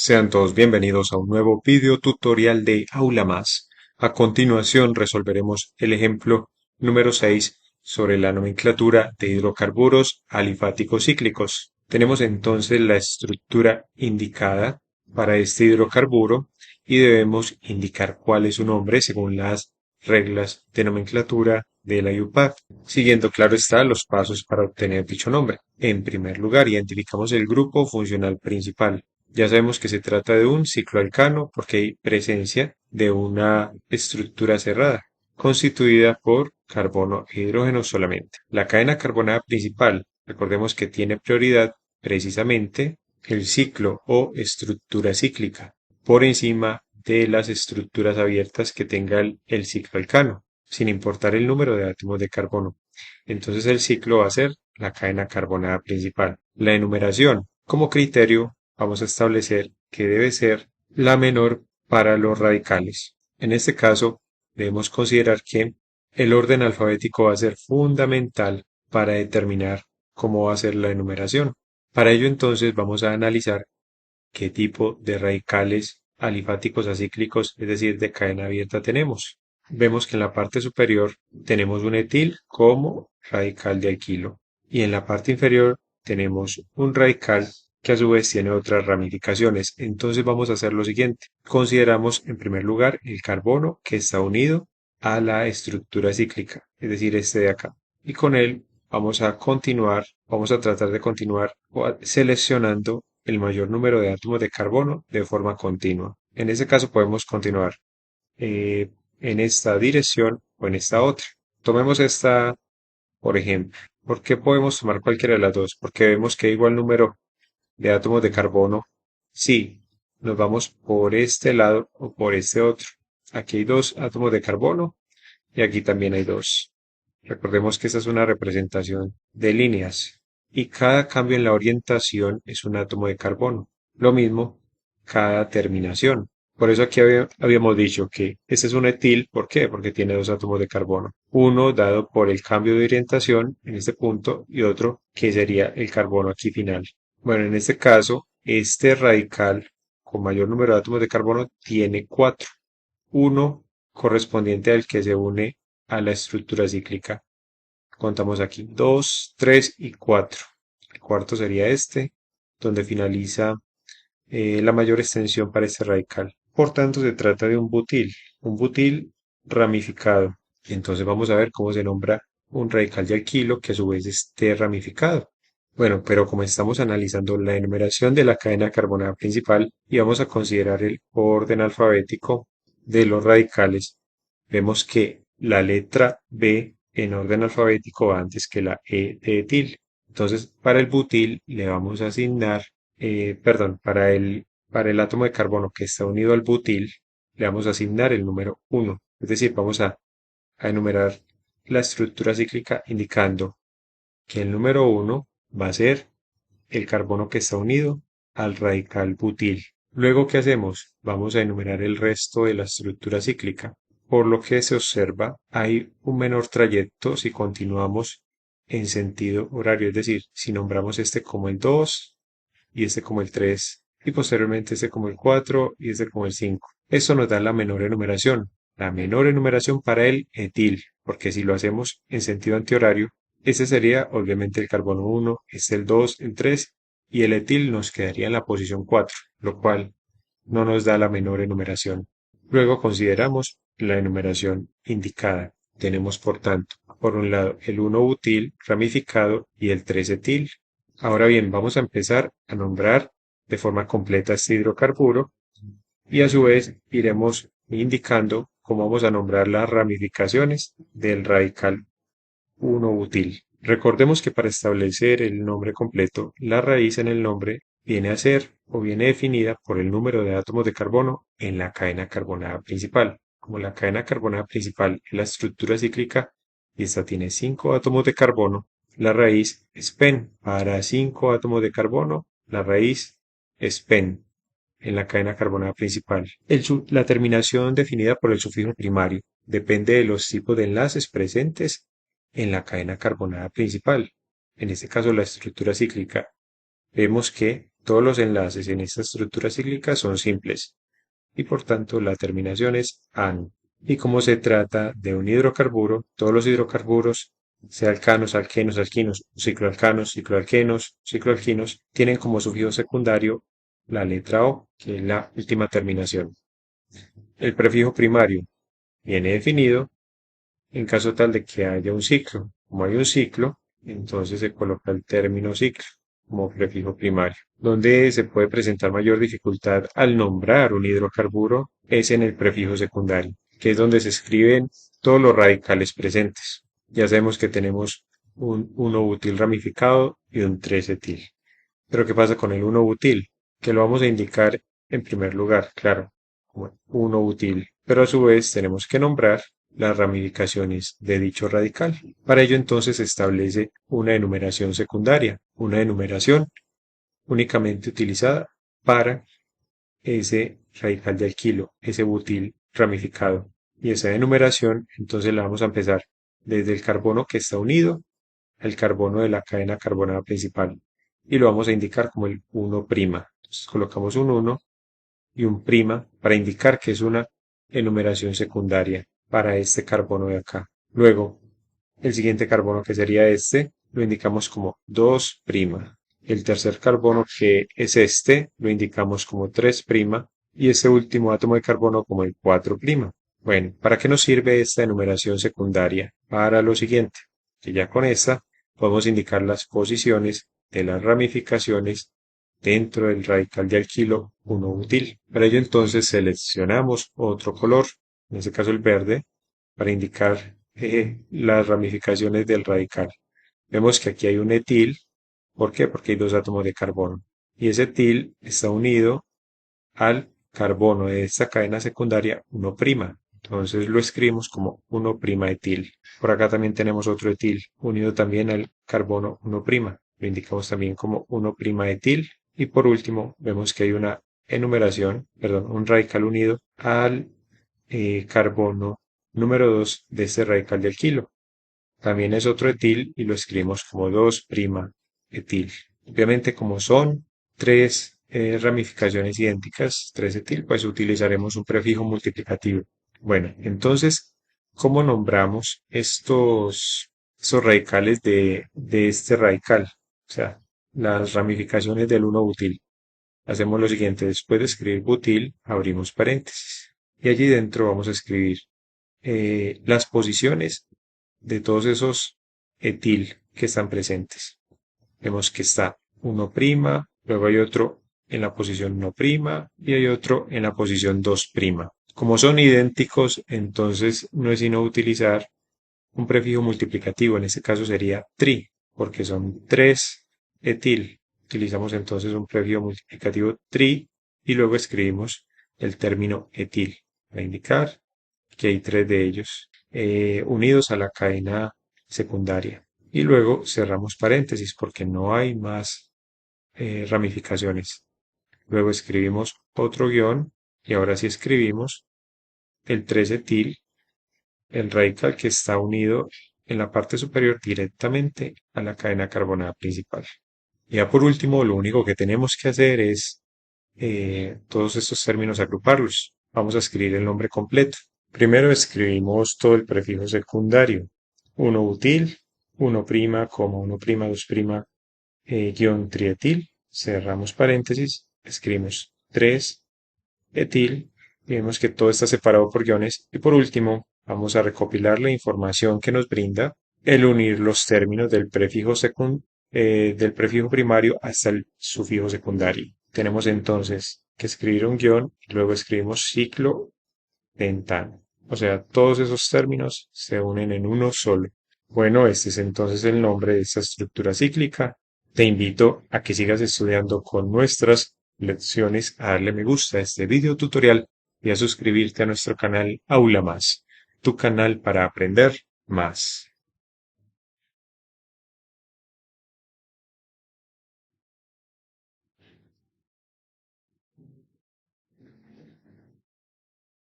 Sean todos bienvenidos a un nuevo video tutorial de Aula Más. A continuación resolveremos el ejemplo número 6 sobre la nomenclatura de hidrocarburos alifáticos cíclicos. Tenemos entonces la estructura indicada para este hidrocarburo y debemos indicar cuál es su nombre según las reglas de nomenclatura de la IUPAC, siguiendo claro está los pasos para obtener dicho nombre. En primer lugar, identificamos el grupo funcional principal. Ya sabemos que se trata de un cicloalcano porque hay presencia de una estructura cerrada, constituida por carbono e hidrógeno solamente. La cadena carbonada principal, recordemos que tiene prioridad precisamente el ciclo o estructura cíclica, por encima de las estructuras abiertas que tenga el cicloalcano, sin importar el número de átomos de carbono. Entonces el ciclo va a ser la cadena carbonada principal. La enumeración, como criterio, vamos a establecer que debe ser la menor para los radicales. En este caso, debemos considerar que el orden alfabético va a ser fundamental para determinar cómo va a ser la enumeración. Para ello entonces vamos a analizar qué tipo de radicales alifáticos acíclicos, es decir, de cadena abierta tenemos. Vemos que en la parte superior tenemos un etil como radical de alquilo y en la parte inferior tenemos un radical que a su vez tiene otras ramificaciones. Entonces vamos a hacer lo siguiente. Consideramos en primer lugar el carbono que está unido a la estructura cíclica, es decir, este de acá. Y con él vamos a tratar de continuar seleccionando el mayor número de átomos de carbono de forma continua. En ese caso podemos continuar eh, en esta dirección o en esta otra. Tomemos esta, por ejemplo. ¿Por qué podemos tomar cualquiera de las dos? Porque vemos que hay igual número de átomos de carbono. Sí, nos vamos por este lado o por este otro. Aquí hay dos átomos de carbono y aquí también hay dos. Recordemos que esta es una representación de líneas y cada cambio en la orientación es un átomo de carbono. Lo mismo cada terminación. Por eso aquí habíamos dicho que este es un etil. ¿Por qué? Porque tiene dos átomos de carbono. Uno dado por el cambio de orientación en este punto y otro que sería el carbono aquí final. Bueno, en este caso, este radical con mayor número de átomos de carbono tiene cuatro. Uno correspondiente al que se une a la estructura cíclica. Contamos aquí 2, 3 y 4. El cuarto sería este, donde finaliza la mayor extensión para este radical. Por tanto, se trata de un butil ramificado. Entonces vamos a ver cómo se nombra un radical de alquilo que a su vez esté ramificado. Bueno, pero como estamos analizando la enumeración de la cadena carbonada principal y vamos a considerar el orden alfabético de los radicales, vemos que la letra B en orden alfabético va antes que la E de etil. Entonces, para el butil le vamos a asignar, perdón, para el átomo de carbono que está unido al butil, le vamos a asignar el número 1. Es decir, vamos a enumerar la estructura cíclica indicando que el número 1 va a ser el carbono que está unido al radical butil. Luego, ¿qué hacemos? Vamos a enumerar el resto de la estructura cíclica. Por lo que se observa, hay un menor trayecto si continuamos en sentido horario, es decir, si nombramos este como el 2 y este como el 3 y posteriormente este como el 4 y este como el 5. Esto nos da la menor enumeración para el etil, porque si lo hacemos en sentido antihorario, este sería obviamente el carbono 1, este el 2, el 3 y el etil nos quedaría en la posición 4, lo cual no nos da la menor enumeración. Luego consideramos la enumeración indicada. Tenemos, por tanto, por un lado el 1-butil ramificado y el 3-etil. Ahora bien, vamos a empezar a nombrar de forma completa este hidrocarburo y a su vez iremos indicando cómo vamos a nombrar las ramificaciones del radical 1-butil. Recordemos que para establecer el nombre completo, la raíz en el nombre viene a ser o viene definida por el número de átomos de carbono en la cadena carbonada principal. Como la cadena carbonada principal es la estructura cíclica y esta tiene 5 átomos de carbono, la raíz es pen. Para 5 átomos de carbono, la raíz es pen en la cadena carbonada principal. La terminación definida por el sufijo primario depende de los tipos de enlaces presentes en la cadena carbonada principal. En este caso, la estructura cíclica. Vemos que Todos los enlaces en esta estructura cíclica son simples y por tanto la terminación es "-an". Y como se trata de un hidrocarburo, todos los hidrocarburos, sea alcanos, alquenos, alquinos, cicloalcanos, cicloalquenos, cicloalquinos, tienen como sufijo secundario la letra O, que es la última terminación. El prefijo primario viene definido en caso tal de que haya un ciclo. Como hay un ciclo, entonces se coloca el término ciclo como prefijo primario. Donde se puede presentar mayor dificultad al nombrar un hidrocarburo es en el prefijo secundario, que es donde se escriben todos los radicales presentes. Ya sabemos que tenemos un 1-butil ramificado y un 3-etil. Pero ¿qué pasa con el 1-butil? Que lo vamos a indicar en primer lugar, claro, como 1-butil. Pero a su vez tenemos que nombrar las ramificaciones de dicho radical. Para ello entonces se establece una enumeración secundaria, una enumeración únicamente utilizada para ese radical de alquilo, ese butil ramificado. Y esa enumeración entonces la vamos a empezar desde el carbono que está unido al carbono de la cadena carbonada principal y lo vamos a indicar como el 1'. Entonces colocamos un 1 y un prima para indicar que es una enumeración secundaria para este carbono de acá. Luego, el siguiente carbono que sería este, lo indicamos como 2'. El tercer carbono que es este, lo indicamos como 3'. Y este último átomo de carbono como el 4'. Bueno, ¿para qué nos sirve esta enumeración secundaria? Para lo siguiente, que ya con esta podemos indicar las posiciones de las ramificaciones dentro del radical de alquilo 1-butil. Para ello entonces seleccionamos otro color, en este caso el verde, para indicar las ramificaciones del radical. Vemos que aquí hay un etil. ¿Por qué? Porque hay dos átomos de carbono. Y ese etil está unido al carbono de esta cadena secundaria 1'. Entonces lo escribimos como 1' etil. Por acá también tenemos otro etil unido también al carbono 1'. Lo indicamos también como 1' etil. Y por último vemos que hay una enumeración, perdón, un radical unido al carbono número 2 de este radical de alquilo. También es otro etil y lo escribimos como 2' etil. Obviamente como son tres ramificaciones idénticas, 3-etil, pues utilizaremos un prefijo multiplicativo. Bueno, entonces, ¿cómo nombramos estos radicales de este radical? O sea, las ramificaciones del 1-butil. Hacemos lo siguiente, después de escribir butil, abrimos paréntesis. Y allí dentro vamos a escribir las posiciones de todos esos etil que están presentes. Vemos que está 1', luego hay otro en la posición 1' y hay otro en la posición 2'. Como son idénticos, entonces no es sino utilizar un prefijo multiplicativo, en este caso sería tri, porque son 3 etil. Utilizamos entonces un prefijo multiplicativo tri y luego escribimos el término etil para indicar que hay 3 de ellos unidos a la cadena secundaria. Y luego cerramos paréntesis porque no hay más ramificaciones. Luego escribimos otro guión y ahora sí escribimos el 3-etil, el radical que está unido en la parte superior directamente a la cadena carbonada principal. Y ya por último, lo único que tenemos que hacer es todos estos términos agruparlos. Vamos a escribir el nombre completo. Primero escribimos todo el prefijo secundario. 1-butil, 1', 1', 2', guión trietil. Cerramos paréntesis. Escribimos 3-etil. Y vemos que todo está separado por guiones. Y por último, vamos a recopilar la información que nos brinda el unir los términos del del prefijo primario hasta el sufijo secundario. Tenemos entonces que escribir un guión y luego escribimos ciclo pentano. O sea, todos esos términos se unen en uno solo. Bueno, este es entonces el nombre de esta estructura cíclica. Te invito a que sigas estudiando con nuestras lecciones, a darle me gusta a este video tutorial y a suscribirte a nuestro canal Aula Más, tu canal para aprender más.